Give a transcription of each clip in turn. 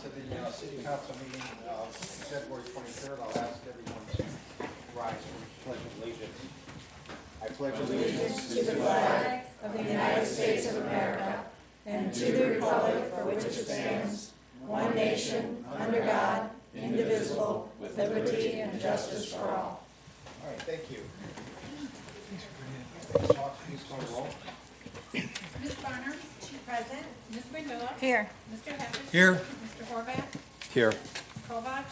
to the City Council meeting of February 23rd. I'll ask everyone to rise for the Pledge of Allegiance. I pledge allegiance to the flag of the United States of America and to the republic for which it stands, one nation, under God, indivisible, with liberty and justice for all. All right, thank you. Ms. Hawks, please call the roll. Ms. Barner? Present. Ms. Wendilla? Here. Mr. Heffernan? Here. Mr. Horvath? Here. Kovach?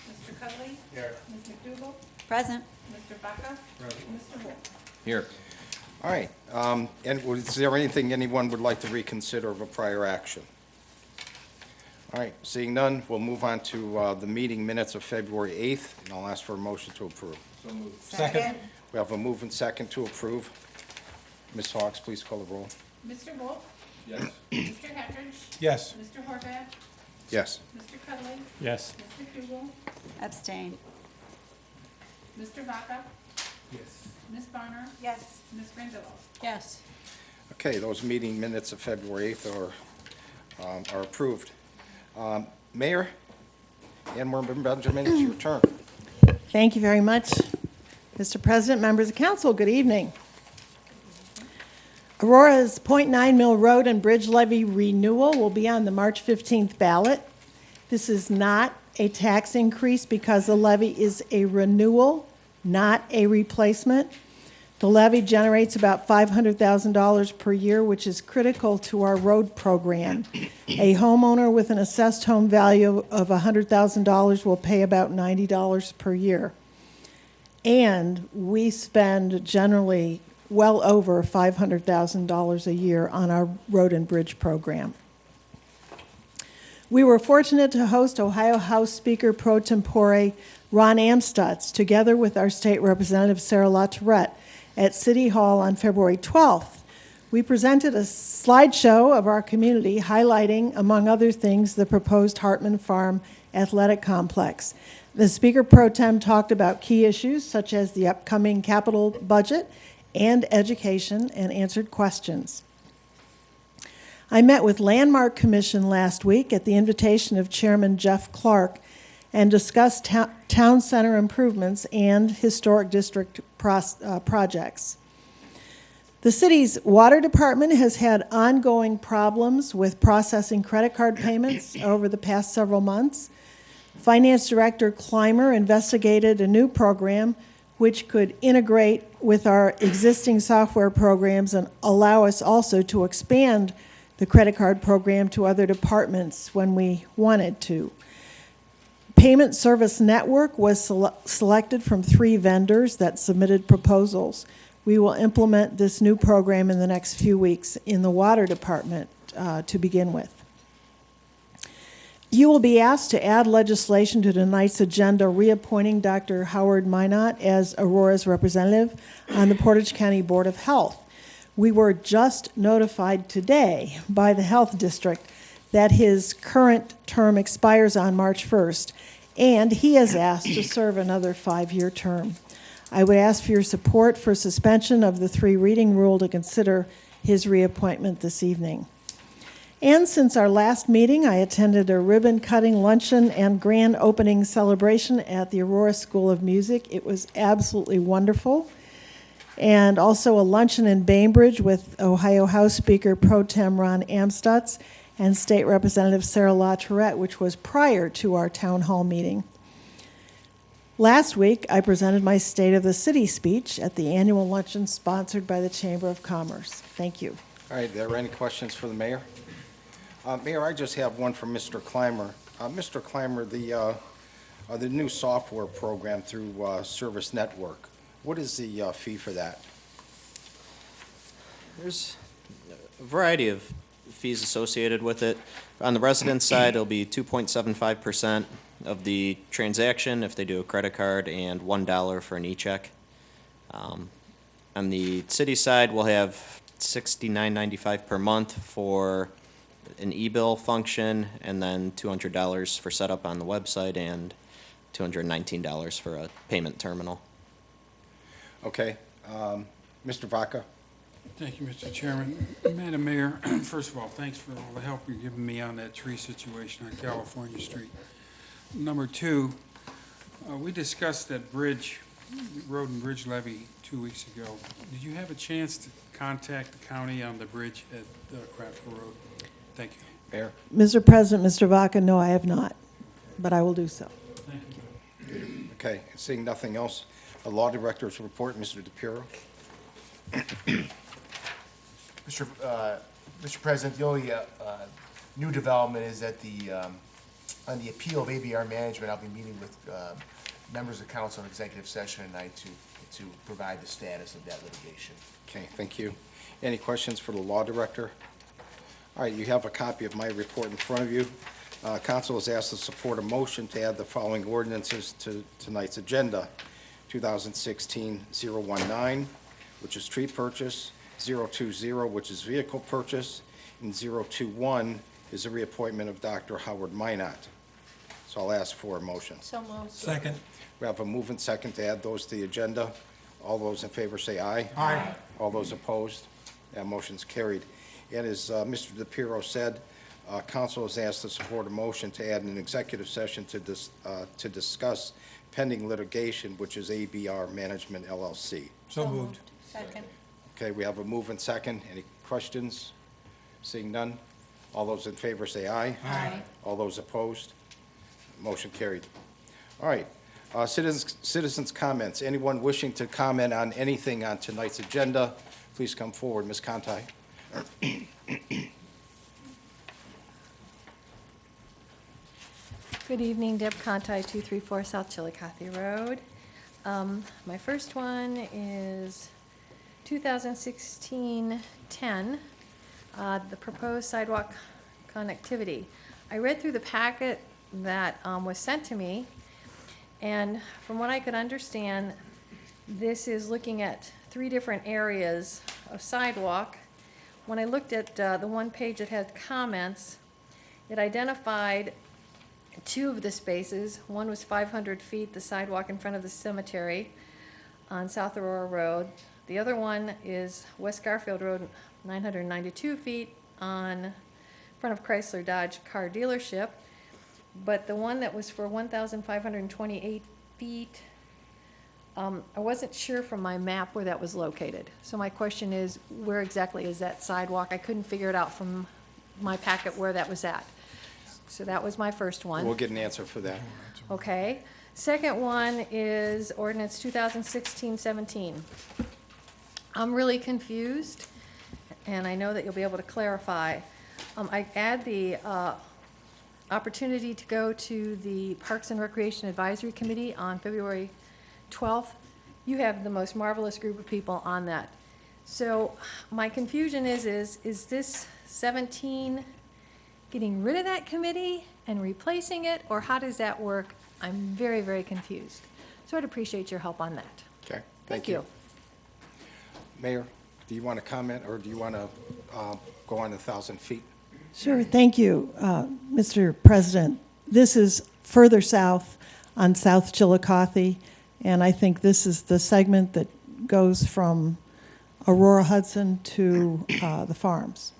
Mr. Cuddly? Here. Ms. McDougal? Present. Mr. Baca? Mr. Wolf? Here. All right, and is there anything anyone would like to reconsider of a prior action? All right, seeing none, we'll move on to the meeting minutes of February 8th, and I'll ask for a motion to approve. So moved. Second. We have a move and second to approve. Ms. Hawks, please call the roll. Mr. Wolf? Yes. Mr. Heffernan? Yes. Mr. Horvath? Yes. Mr. Cuddly? Yes. Ms. McDougal? Abstain. Mr. Baca? Yes. Ms. Barner? Yes. Ms. Wendilla? Yes. Okay, those meeting minutes of February 8th are approved. Mayor, Ann Benjamin, it's your turn. Thank you very much, Mr. President, members of council, good evening. Aurora's .9 Mill Road and Bridge Levy renewal will be on the March 15th ballot. This is not a tax increase because the levy is a renewal, not a replacement. The levy generates about $500,000 per year, which is critical to our road program. A homeowner with an assessed home value of $100,000 will pay about $90 per year. And we spend generally well over $500,000 a year on our road and bridge program. We were fortunate to host Ohio House Speaker pro tempore Ron Amstutz, together with our state representative Sarah LaTourette, at City Hall on February 12th. We presented a slideshow of our community highlighting, among other things, the proposed Hartman Farm Athletic Complex. The Speaker Pro Tem talked about key issues such as the upcoming capital budget and education and answered questions. I met with Landmark Commission last week at the invitation of Chairman Jeff Clark and discussed town center improvements and historic district projects. The city's water department has had ongoing problems with processing credit card payments over the past several months. Finance Director Clymer investigated a new program which could integrate with our existing software programs and allow us also to expand the credit card program to other departments when we wanted to. Payment Service Network was selected from 3 vendors that submitted proposals. We will implement this new program in the next few weeks in the water department to begin with. You will be asked to add legislation to tonight's agenda reappointing Dr. Howard Minot as Aurora's representative on the Portage County Board of Health. We were just notified today by the Health District that his current term expires on March 1st, and he has asked to serve another 5-year term. I would ask for your support for suspension of the 3-reading rule to consider his reappointment this evening. And since our last meeting, I attended a ribbon-cutting luncheon and grand opening celebration at the Aurora School of Music. It was absolutely wonderful. And also a luncheon in Bainbridge with Ohio House Speaker Pro Tem Ron Amstutz and State Representative Sarah LaTourette, which was prior to our town hall meeting. Last week, I presented my State of the City speech at the annual luncheon sponsored by the Chamber of Commerce. Thank you. All right, are there any questions for the mayor? Mayor, I just have one from Mr. Clymer. Mr. Clymer, the new software program through Service Network, what is the fee for that? There's a variety of fees associated with it. On the resident side, it'll be 2.75% of the transaction if they do a credit card and $1 for an e-check. On the city side, we'll have $69.95 per month for an e-bill function, and then $200 for setup on the website and $219 for a payment terminal. Okay, Mr. Vaca? Thank you, Mr. Chairman. Madam Mayor, first of all, thanks for all the help you're giving me on that tree situation on California Street. Number two, we discussed that road and bridge levy 2 weeks ago. Did you have a chance to contact the county on the bridge at Craftville Road? Thank you. Mayor? Mr. President, Mr. Vaca, no, I have not, but I will do so. Thank you. Okay, seeing nothing else, the Law Director's report, Mr. DePiero. Mr. President, the only new development is that on the appeal of ABR management, I'll be meeting with members of council in executive session tonight to provide the status of that litigation. Okay, thank you. Any questions for the Law Director? All right, you have a copy of my report in front of you. Council is asked to support a motion to add the following ordinances to tonight's agenda. 2016-019, which is tree purchase, 020, which is vehicle purchase, and 021 is a reappointment of Dr. Howard Minot. So I'll ask for a motion. So moved. Second. We have a move and second to add those to the agenda. All those in favor say aye. Aye. All those opposed? That motion's carried. And as Mr. DePiero said, council is asked to support a motion to add an executive session to discuss pending litigation, which is ABR Management LLC. So moved. Second. Okay, we have a move and second. Any questions? Seeing none? All those in favor say aye. Aye. All those opposed? Motion carried. All right. Citizens' comments. Anyone wishing to comment on anything on tonight's agenda, please come forward. Ms. Conti. Good evening, Deb Conti, 234 South Chillicothe Road. My first one is 2016-10, the proposed sidewalk connectivity. I read through the packet that was sent to me, and from what I could understand, this is looking at 3 different areas of sidewalk. When I looked at the one page that had comments, it identified 2 of the spaces. One was 500 feet, the sidewalk in front of the cemetery on South Aurora Road. The other one is West Garfield Road, 992 feet in front of Chrysler Dodge car dealership. But the one that was for 1,528 feet, I wasn't sure from my map where that was located. So my question is, where exactly is that sidewalk? I couldn't figure it out from my packet where that was at. So that was my first one. We'll get an answer for that. Okay. Second one is ordinance 2016-17. I'm really confused, and I know that you'll be able to clarify. I add the opportunity to go to the Parks and Recreation Advisory Committee on February 12th. You have the most marvelous group of people on that. So my confusion is this 17 getting rid of that committee and replacing it, or how does that work? I'm very, very confused. So I'd appreciate your help on that. Okay, Thank you. Mayor, do you want to comment, or do you want to go on 1,000 feet? Sure, thank you, Mr. President. This is further south on South Chillicothe, and I think this is the segment that goes from Aurora Hudson to the farms.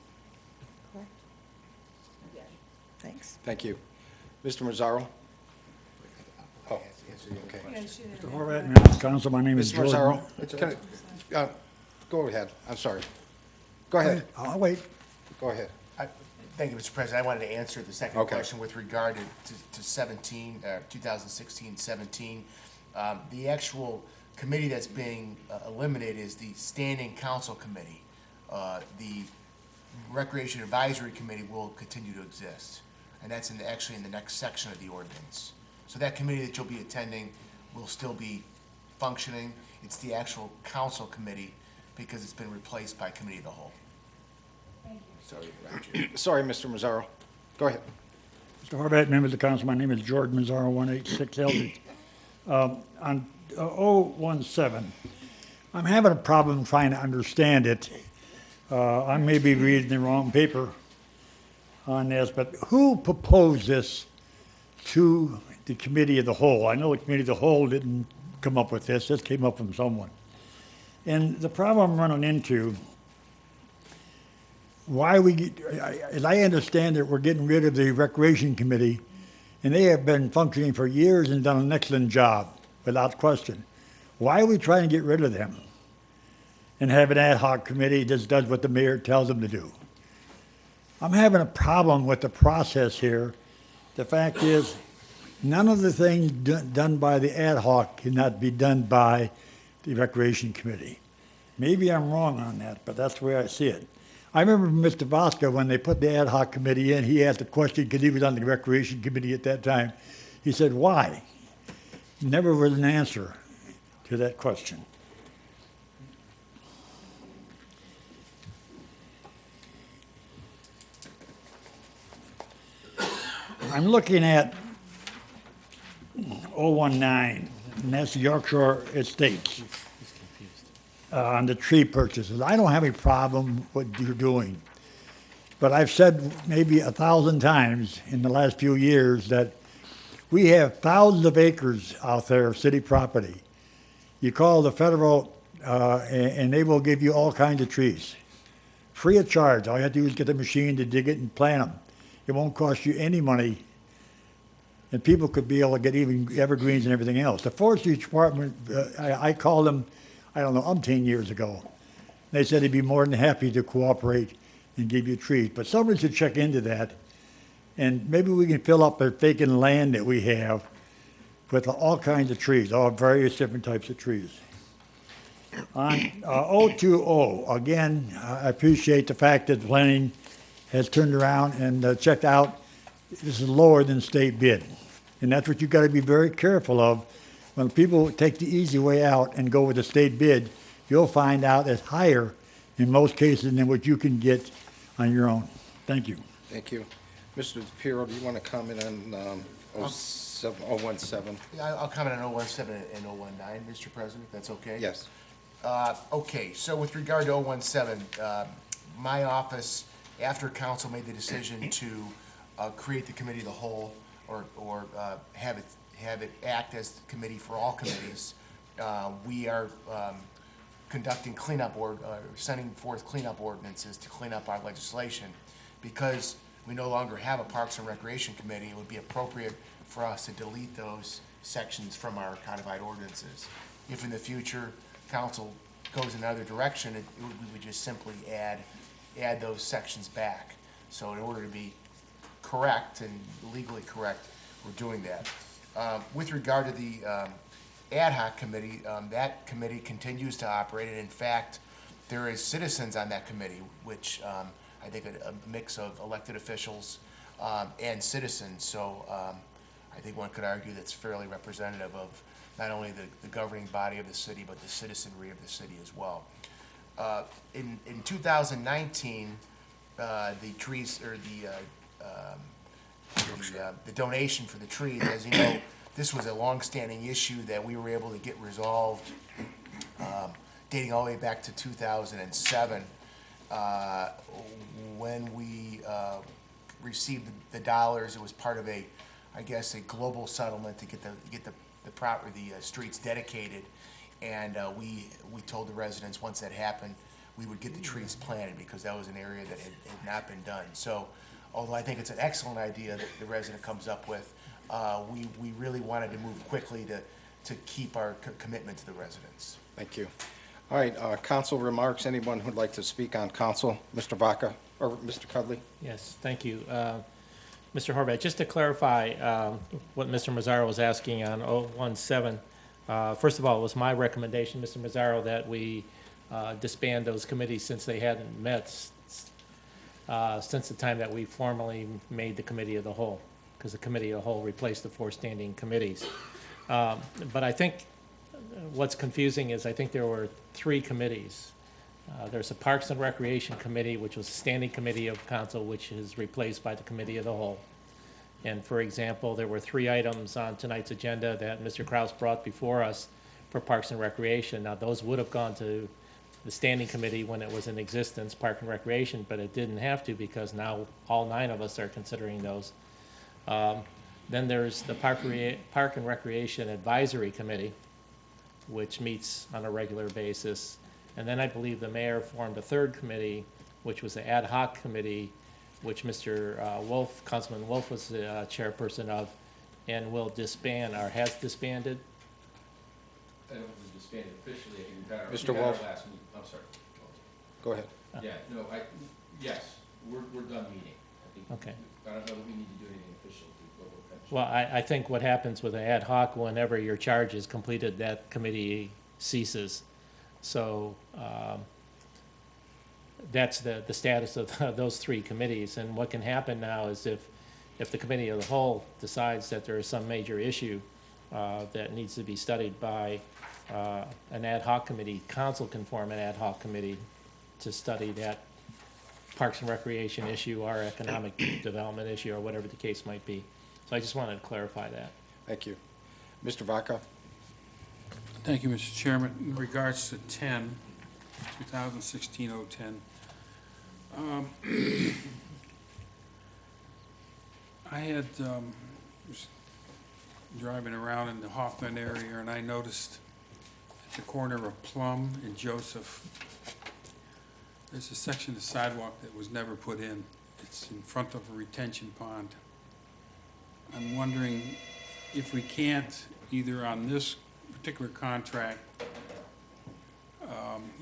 Thanks. Thank you. Mr. Mazzaro? Oh, okay. Mr. Horvat, members of council, my name is Mr. Jordan. Mazzaro, go ahead. I'm sorry. Go ahead. I'll wait. Go ahead. Thank you, Mr. President. I wanted to answer the second Okay. question with regard to 2016-17. The actual committee that's being eliminated is the Standing Council Committee. The Recreation Advisory Committee will continue to exist, and that's actually in the next section of the ordinance. So that committee that you'll be attending will still be functioning. It's the actual council committee because it's been replaced by Committee of the Whole. Sorry, Roger. Sorry, Mr. Mazzaro. Go ahead. Mr. Horvat, members of council, my name is Jordan Mazzaro, 186 Eldridge. On 017, I'm having a problem trying to understand it. I may be reading the wrong paper on this, but who proposed this to the Committee of the Whole? I know the Committee of the Whole didn't come up with this. This came up from someone. And the problem I'm running into why as I understand it, we're getting rid of the Recreation Committee, and they have been functioning for years and done an excellent job, without question. Why are we trying to get rid of them and have an ad hoc committee that just does what the mayor tells them to do? I'm having a problem with the process here. The fact is, none of the things done by the ad hoc cannot be done by the Recreation Committee. Maybe I'm wrong on that, but that's the way I see it. I remember Mr. Vasca, when they put the ad hoc committee in, he asked a question because he was on the Recreation Committee at that time. He said, why? Never was an answer to that question. I'm looking at 019, and that's Yorkshire Estates. On the tree purchases. I don't have any problem with what you're doing. But I've said maybe 1,000 times in the last few years that we have thousands of acres out there, city property. You call the federal, and they will give you all kinds of trees. Free of charge. All you have to do is get the machine to dig it and plant them. It won't cost you any money. And people could be able to get even evergreens and everything else. The Forestry Department, I called them, I don't know, umpteen years ago. They said they'd be more than happy to cooperate and give you trees. But somebody should check into that, and maybe we can fill up the vacant land that we have with all kinds of trees, all various different types of trees. On 020, again, I appreciate the fact that planning has turned around and checked out. This is lower than state bid, and that's what you've got to be very careful of. When people take the easy way out and go with the state bid, you'll find out it's higher in most cases than what you can get on your own. Thank you. Thank you. Mr. DePiero, do you want to comment on 017? Yeah, I'll comment on 017 and 019, Mr. President, if that's okay? Yes. Okay, so with regard to 017, my office, after council made the decision to create the committee of the whole, or have it act as the committee for all committees, we are conducting sending forth cleanup ordinances to clean up our legislation. Because we no longer have a Parks and Recreation Committee, it would be appropriate for us to delete those sections from our codified ordinances. If in the future council goes another direction, we would just simply add those sections back. So in order to be correct and legally correct, we're doing that. With regard to the ad hoc committee, that committee continues to operate, and in fact, there is citizens on that committee, which I think a mix of elected officials and citizens. So I think one could argue that's fairly representative of not only the governing body of the city, but the citizenry of the city as well. In 2019, the trees, or the donation for the trees, as you know, this was a long-standing issue that we were able to get resolved dating all the way back to 2007 when we received the dollars. It was part of a global settlement to get the streets dedicated, and we told the residents once that happened, we would get the trees planted because that was an area that had not been done. So, although I think it's an excellent idea that the resident comes up with, we really wanted to move quickly to keep our commitment to the residents. Thank you. All right, council remarks. Anyone who'd like to speak on council? Mr. Vaca or Mr. Cudley? Yes, thank you. Mr. Horvath, just to clarify what Mr. Mazzaro was asking on 017, first of all, it was my recommendation, Mr. Mazzaro, that we disband those committees since they hadn't met since the time that we formally made the committee of the whole, because the committee of the whole replaced the four standing committees. But I think what's confusing is I think there were three committees. There's a Parks and Recreation Committee, which was a standing committee of council, which is replaced by the committee of the whole. And for example, there were 3 items on tonight's agenda that Mr. Kraus brought before us for Parks and Recreation. Now, those would have gone to the standing committee when it was in existence, Park and Recreation, but it didn't have to because now all 9 of us are considering those. Then there's the Park and Recreation Advisory Committee, which meets on a regular basis. And then I believe the mayor formed a 3rd committee, which was the ad hoc committee, which Mr. Wolf, Councilman Wolf was the chairperson of, and will disband, or has disbanded. I don't think we disbanded officially, I think we got our, Mr. we got our Wolf? last meeting, I'm sorry. Go ahead. Yeah, no, yes, we're done meeting. I think, Okay. I don't know that we need to do anything official, but we're finished. Well, I think what happens with an ad hoc, whenever your charge is completed, that committee ceases. So that's the status of those three committees. And what can happen now is if the committee of the whole decides that there is some major issue that needs to be studied by an ad hoc committee, council can form an ad hoc committee to study that Parks and Recreation issue or economic development issue or whatever the case might be. So I just wanted to clarify that. Thank you. Mr. Vaca? Thank you, Mr. Chairman. In regards to 10, 2016-010, I had, was driving around in the Hoffman area, and I noticed at the corner of Plum and Joseph, there's a section of sidewalk that was never put in. It's in front of a retention pond. I'm wondering if we can't, either on this particular contract,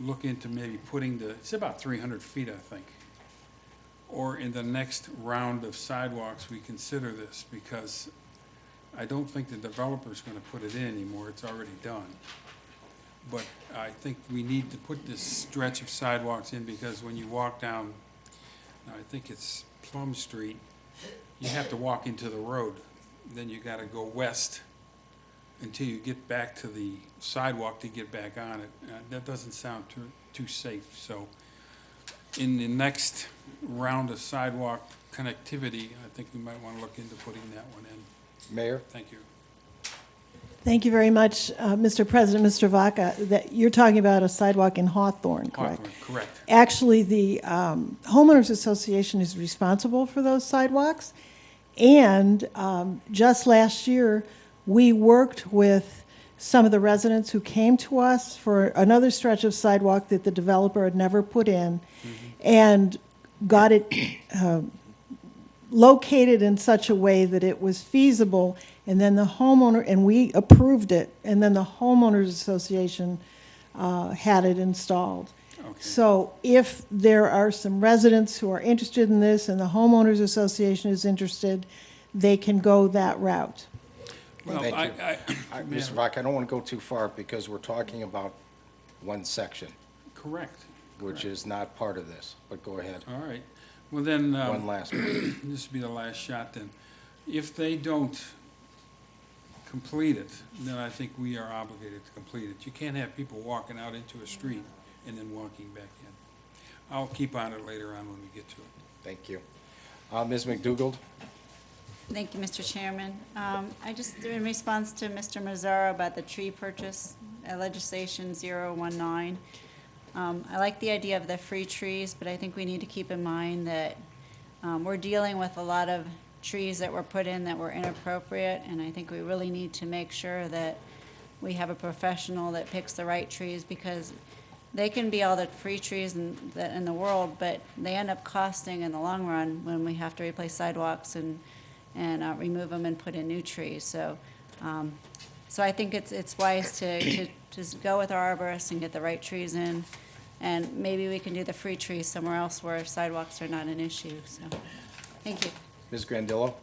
look into maybe putting it's about 300 feet, I think. Or in the next round of sidewalks, we consider this, because I don't think the developer's gonna put it in anymore, it's already done. But I think we need to put this stretch of sidewalks in, because when you walk down, I think it's Plum Street, you have to walk into the road. Then you gotta go west until you get back to the sidewalk to get back on it. That doesn't sound too safe. So in the next round of sidewalk connectivity, I think we might want to look into putting that one in. Mayor? Thank you. Thank you very much, Mr. President, Mr. Vaca. That you're talking about a sidewalk in Hawthorne, correct? Hawthorne, correct. Actually, the homeowners association is responsible for those sidewalks. And just last year, we worked with some of the residents who came to us for another stretch of sidewalk that the developer had never put in, and got it located in such a way that it was feasible, and then the homeowner, and we approved it, and then the homeowners association had it installed. Okay. So if there are some residents who are interested in this and the homeowners association is interested, they can go that route. Well, Thank you. Mr. Mayor, Vaca, I don't want to go too far, because we're talking about one section, correct. which is not part of this, but go ahead. All right. Well, then, One last one. this will be the last shot then. If they don't complete it, then I think we are obligated to complete it. You can't have people walking out into a street and then walking back in. I'll keep on it later on when we get to it. Thank you. Ms. McDougald? Thank you, Mr. Chairman. I just, in response to Mr. Mazzaro about the tree purchase, legislation 019, I like the idea of the free trees, but I think we need to keep in mind that we're dealing with a lot of trees that were put in that were inappropriate, and I think we really need to make sure that we have a professional that picks the right trees, because they can be all the free trees in the world, but they end up costing in the long run when we have to replace sidewalks and remove them and put in new trees. So I think it's wise to just go with our arborists and get the right trees in, and maybe we can do the free trees somewhere else where sidewalks are not an issue. So, thank you. Ms. Grandillo?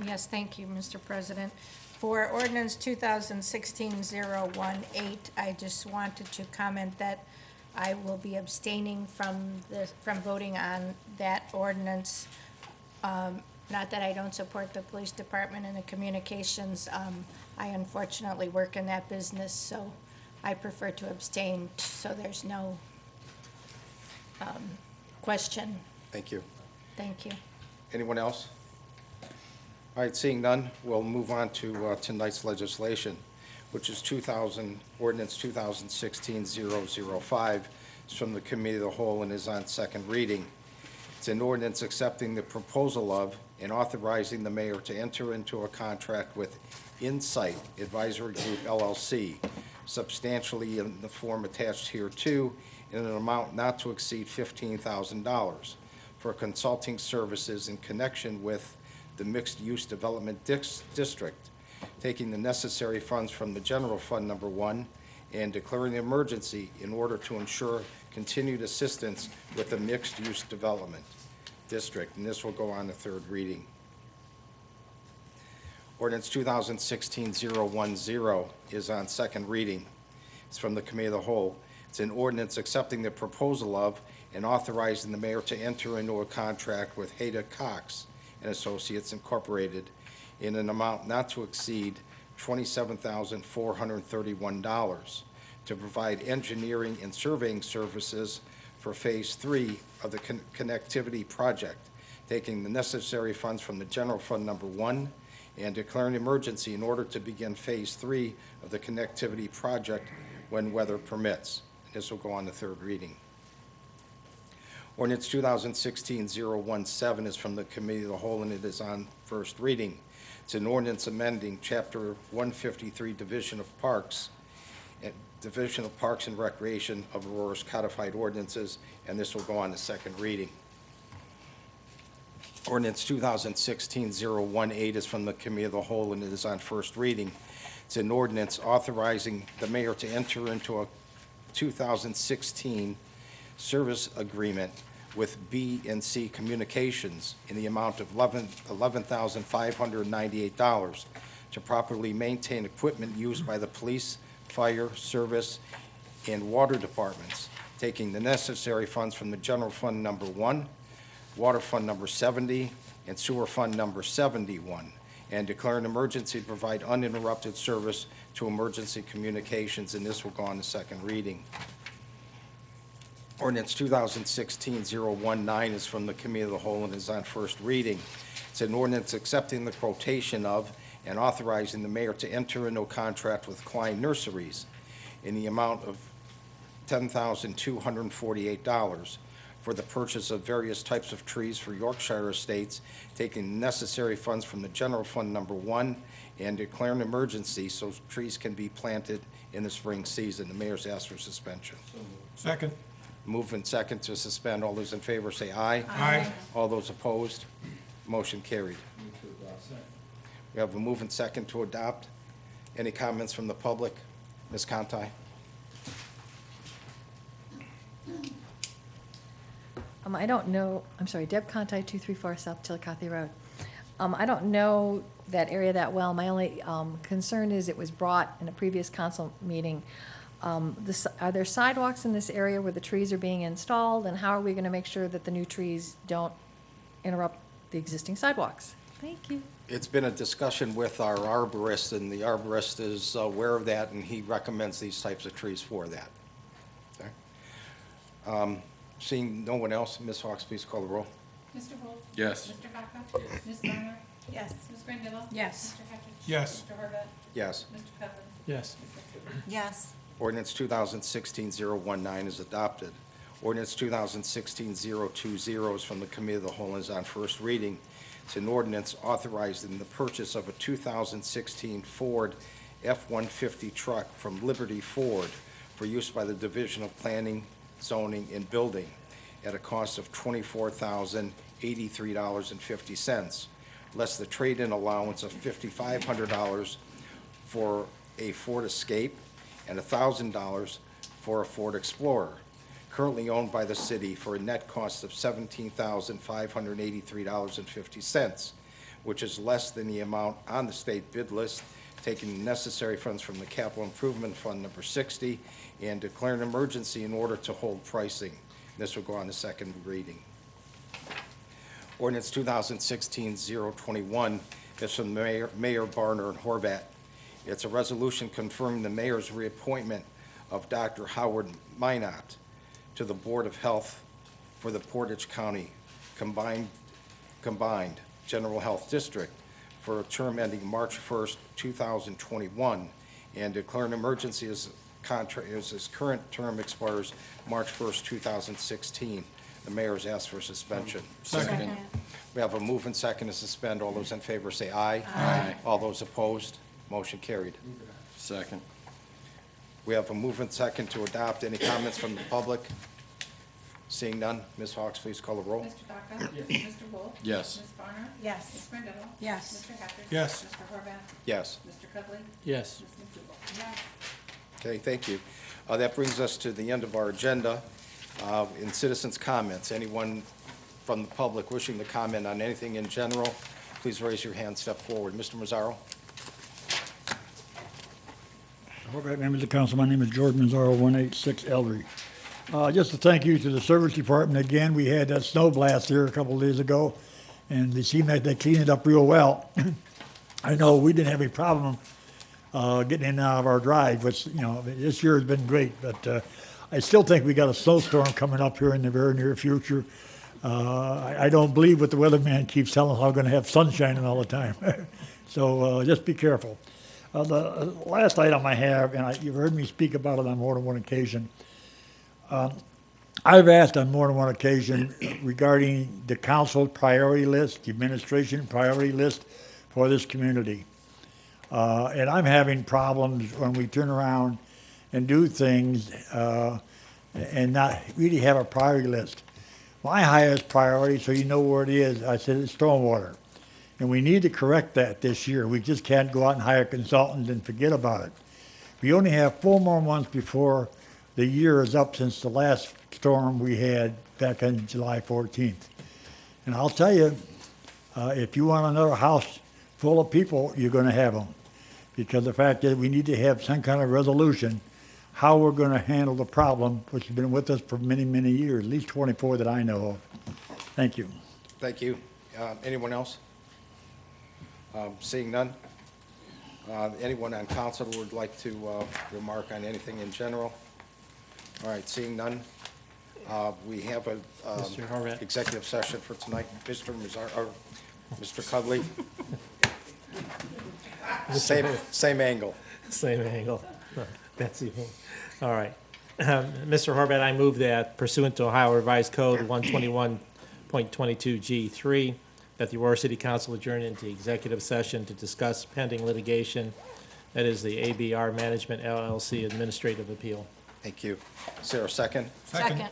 Yes, thank you, Mr. President. For ordinance 2016-018, I just wanted to comment that I will be abstaining from voting on that ordinance. Not that I don't support the police department and the communications. I unfortunately work in that business, so I prefer to abstain, so there's no question. Thank you. Thank you. Anyone else? All right, seeing none, we'll move on to tonight's legislation, which is ordinance 2016-005. It's from the Committee of the Whole and is on second reading. It's an ordinance accepting the proposal of and authorizing the mayor to enter into a contract with Insight Advisory Group LLC, substantially in the form attached hereto, in an amount not to exceed $15,000 for consulting services in connection with the Mixed-Use Development District, taking the necessary funds from the General Fund Number 1 and declaring an emergency in order to ensure continued assistance with the Mixed-Use Development District, and this will go on to third reading. Ordinance 2016-010 is on second reading. It's from the Committee of the Whole. It's an ordinance accepting the proposal of and authorizing the mayor to enter into a contract with Hayda Cox and Associates Incorporated in an amount not to exceed $27,431 to provide engineering and surveying services for Phase 3 of the connectivity project, taking the necessary funds from the General Fund Number 1 and declaring an emergency in order to begin Phase 3 of the connectivity project when weather permits. This will go on to third reading. Ordinance 2016-017 is from the Committee of the Whole, and it is on first reading. It's an ordinance amending Chapter 153, Division of Parks and Recreation of Aurora's codified ordinances, and this will go on to second reading. Ordinance 2016-018 is from the Committee of the Whole, and it is on first reading. It's an ordinance authorizing the mayor to enter into a 2016 service agreement with B&C Communications in the amount of $11,598 to properly maintain equipment used by the police, fire, service, and water departments, taking the necessary funds from the General Fund Number 1, Water Fund Number 70, and Sewer Fund Number 71, and declare an emergency to provide uninterrupted service to emergency communications, and this will go on to second reading. Ordinance 2016-019 is from the Committee of the Whole and is on first reading. It's an ordinance accepting the quotation of and authorizing the mayor to enter into a contract with Klein Nurseries in the amount of $10,248 for the purchase of various types of trees for Yorkshire Estates, taking necessary funds from the General Fund Number 1 and declaring an emergency so trees can be planted in the spring season. The mayor's asked for suspension. Second. Move and second to suspend. All those in favor say aye. Aye. All those opposed? Motion carried. We have a move and second to adopt. Any comments from the public? Ms. Conti? I don't know, I'm sorry, Deb Conti, 234 South Chillicothe Road. I don't know that area that well. My only concern is it was brought in a previous council meeting. Are there sidewalks in this area where the trees are being installed, and how are we going to make sure that the new trees don't interrupt the existing sidewalks? Thank you. It's been a discussion with our arborist, and the arborist is aware of that, and he recommends these types of trees for that. Okay. Seeing no one else, Ms. Hawks, please call the roll. Mr. Wolf? Yes. Mr. Vaca? Ms. Garner? Yes. Ms. Grandillo? Yes. Mr. Hafford? Yes. Mr. Horvath? Yes. Mr. Peppers? Yes. Yes. Ordinance 2016-019 is adopted. Ordinance 2016-020 is from the Committee of the Whole and is on first reading. It's an ordinance authorizing the purchase of a 2016 Ford F-150 truck from Liberty Ford for use by the Division of Planning, Zoning, and Building at a cost of $24,083.50, less the trade-in allowance of $5,500 for a Ford Escape and $1,000 for a Ford Explorer, currently owned by the city, for a net cost of $17,583.50, which is less than the amount on the state bid list, taking the necessary funds from the Capital Improvement Fund Number 60 and declare an emergency in order to hold pricing. This will go on to second reading. Ordinance 2016-021 is from Mayor Barner and Horvat. It's a resolution confirming the mayor's reappointment of Dr. Howard Minot to the Board of Health for the Portage County Combined General Health District for a term ending March 1st, 2021, and declare an emergency as his current term expires March 1st, 2016. The mayor has asked for suspension. Second. We have a move and second to suspend. All those in favor say aye. Aye. All those opposed? Motion carried. Second. We have a move and second to adopt. Any comments from the public? Seeing none, Ms. Hawks, please call the roll. Mr. Vaca? Yes. Mr. Wolf? Yes. Ms. Barner? Yes. Ms. Randall? Yes. Mr. Hafford? Yes. Mr. Horvath? Yes. Mr. Cudley? Yes. Ms. McDougal? Okay, thank you. That brings us to the end of our agenda. In citizens' comments, anyone from the public wishing to comment on anything in general, please raise your hand, step forward. Mr. Mazzaro? All right, members of the council, my name is George Mazzaro, 186 Eldry. Just a thank you to the service department again. We had that snow blast here a couple of days ago, and they seemed like they cleaned it up real well. I know we didn't have any problem getting in and out of our drive, which, this year has been great, but I still think we got a snowstorm coming up here in the very near future. I don't believe what the weatherman keeps telling us, how we're going to have sunshine all the time. So just be careful. The last item I have, and you've heard me speak about it on more than one occasion, I've asked on more than one occasion regarding the council priority list, the administration priority list for this community. And I'm having problems when we turn around and do things and not really have a priority list. My highest priority, so you know where it is, I said it's stormwater. And we need to correct that this year. We just can't go out and hire consultants and forget about it. We only have 4 more months before the year is up since the last storm we had back on July 14th. And I'll tell you, if you want another house full of people, you're going to have them. Because the fact is we need to have some kind of resolution how we're going to handle the problem, which has been with us for many, many years, at least 24 that I know of. Thank you. Thank you. Anyone else? Seeing none? Anyone on council who would like to remark on anything in general? All right, seeing none. We have a Mr. Horvath. executive session for tonight. Mr. Mazzar, or Mr. Cudley? Same angle. Same angle. That's even. All right. Mr. Horvath, I move that pursuant to Ohio Revised Code 121.22G3, that the Aurora City Council adjourn into executive session to discuss pending litigation, that is the ABR Management LLC Administrative Appeal. Thank you. Is there a second? Second.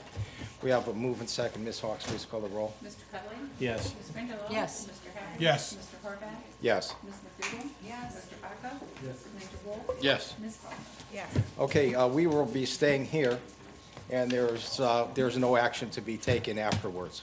We have a move and second. Ms. Hawks, please call the roll. Mr. Cudley? Yes. Ms. Randall? Yes. Mr. Hafford? Yes. Mr. Horvath? Yes. Ms. McDougal? Yes. Mr. Vaca? Yes. Mr. Wolf? Yes. Ms. Barner? Yes. Okay, we will be staying here, and there's no action to be taken afterwards.